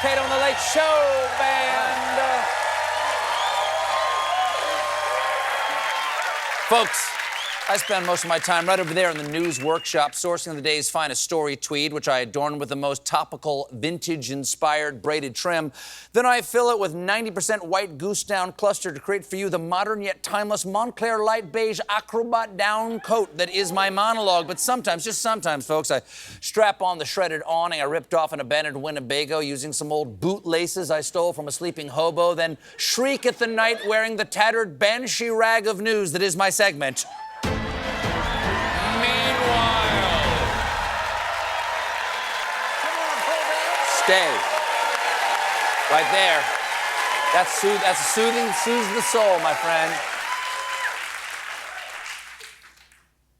Cato and the Late Show Band. Folks, I spend most of my time right over there in the news workshop sourcing the day's finest story tweed, which I adorn with the most topical, vintage-inspired braided trim. Then I fill it with 90% white goose down cluster to create for you the modern yet timeless Montclair light beige acrobat down coat that is my monologue. But sometimes, just sometimes, folks, I strap on the shredded awning I ripped off an abandoned Winnebago using some old bootlaces I stole from a sleeping hobo, then shriek at the night wearing the tattered banshee rag of news that is my segment. Stay. Right there. That's soothing, soothes the soul, my friend.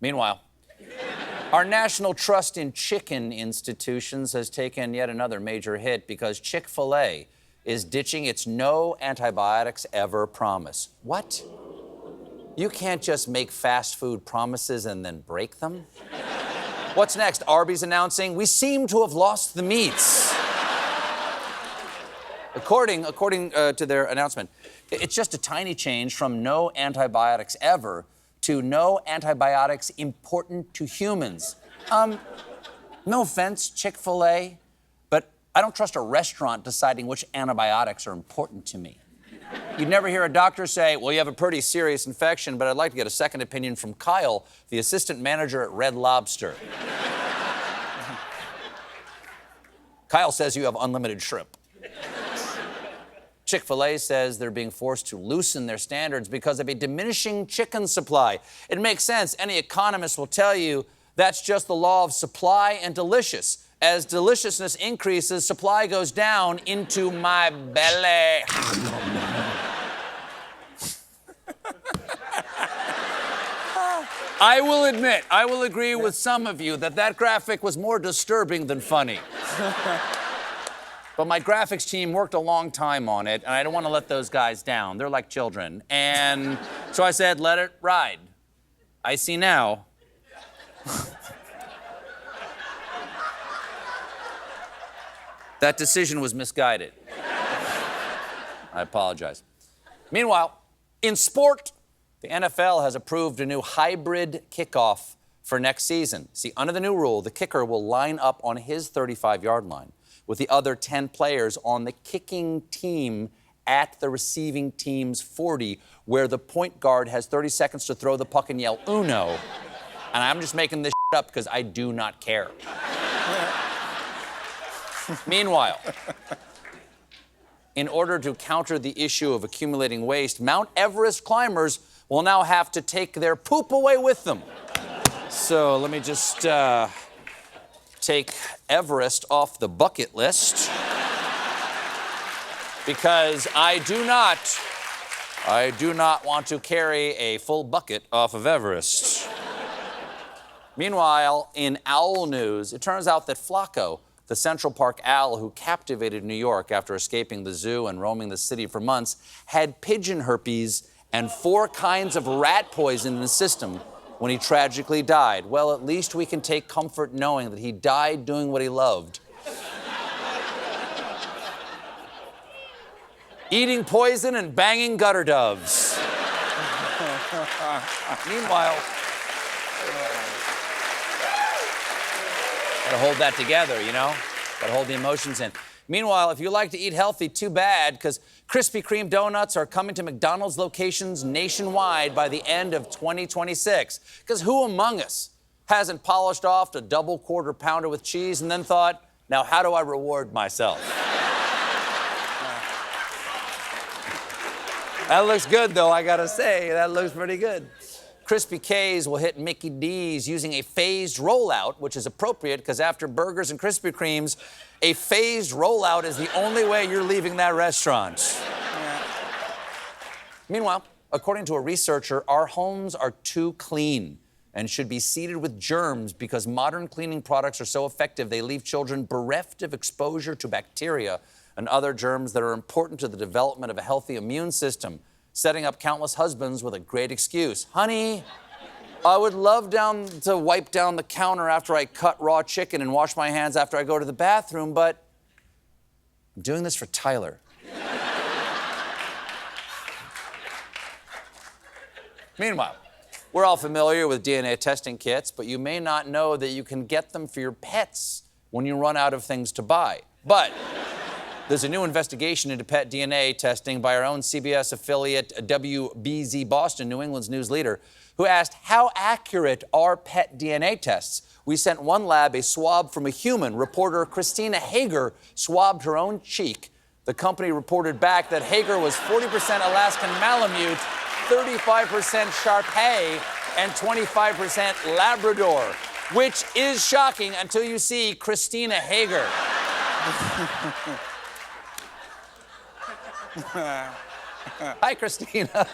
Meanwhile, our national trust in chicken institutions has taken yet another major hit because Chick-fil-A is ditching its no antibiotics ever promise. What? You can't just make fast food promises and then break them? What's next? Arby's announcing, we seem to have lost the meats. According to their announcement, it's just a tiny change from no antibiotics ever to no antibiotics important to humans. No offense, Chick-fil-A, but I don't trust a restaurant deciding which antibiotics are important to me. You'd never hear a doctor say, well, you have a pretty serious infection, but I'd like to get a second opinion from Kyle, the assistant manager at Red Lobster. Kyle says you have unlimited shrimp. Chick-fil-A says they're being forced to loosen their standards because of a diminishing chicken supply. It makes sense. Any economist will tell you that's just the law of supply and delicious. As deliciousness increases, supply goes down into my belly. I will admit, I will agree with some of you that graphic was more disturbing than funny. But my graphics team worked a long time on it, and I don't want to let those guys down. They're like children. And so I said, let it ride. I see now. That decision was misguided. I apologize. Meanwhile, in sport, the NFL has approved a new hybrid kickoff for next season. See, under the new rule, the kicker will line up on his 35-yard line with the other 10 players on the kicking team at the receiving team's 40, where the point guard has 30 seconds to throw the puck and yell, "Uno." And I'm just making this up because I do not care. Meanwhile, in order to counter the issue of accumulating waste, Mount Everest climbers will now have to take their poop away with them. So let me just take Everest off the bucket list because I do not want to carry a full bucket off of Everest. Meanwhile, in owl news, it turns out that Flacco, the Central Park owl who captivated New York after escaping the zoo and roaming the city for months, had pigeon herpes and 4 kinds of rat poison in the system when he tragically died. Well, at least we can take comfort knowing that he died doing what he loved. Eating poison and banging gutter doves. Meanwhile, gotta hold that together, you know? Gotta hold the emotions in. Meanwhile, if you like to eat healthy, too bad, because Krispy Kreme donuts are coming to McDonald's locations nationwide by the end of 2026. Because who among us hasn't polished off a double quarter pounder with cheese and then thought, now how do I reward myself? That looks good, though, I gotta say. That looks pretty good. Crispy K's will hit Mickey D's using a phased rollout, which is appropriate because after burgers and Krispy Kremes, a phased rollout is the only way you're leaving that restaurant. Yeah. Meanwhile, according to a researcher, our homes are too clean and should be seeded with germs because modern cleaning products are so effective they leave children bereft of exposure to bacteria and other germs that are important to the development of a healthy immune system, setting up countless husbands with a great excuse. Honey, I would love to wipe down the counter after I cut raw chicken and wash my hands after I go to the bathroom, but I'm doing this for Tyler. Meanwhile, we're all familiar with DNA testing kits, but you may not know that you can get them for your pets when you run out of things to buy. But there's a new investigation into pet DNA testing by our own CBS affiliate, WBZ Boston, New England's news leader, who asked, how accurate are pet DNA tests? We sent one lab a swab from a human. Reporter Christina Hager swabbed her own cheek. The company reported back that Hager was 40% Alaskan Malamute, 35% Shar-Pei, and 25% Labrador, which is shocking until you see Christina Hager. Hi, Christina.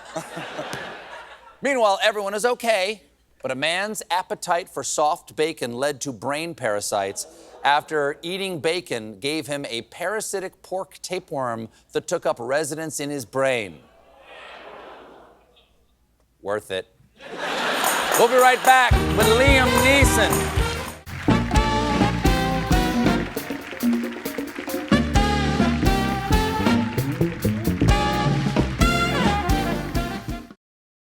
Meanwhile, everyone is okay, but a man's appetite for soft bacon led to brain parasites after eating bacon gave him a parasitic pork tapeworm that took up residence in his brain. Worth it. We'll be right back with Liam Neeson.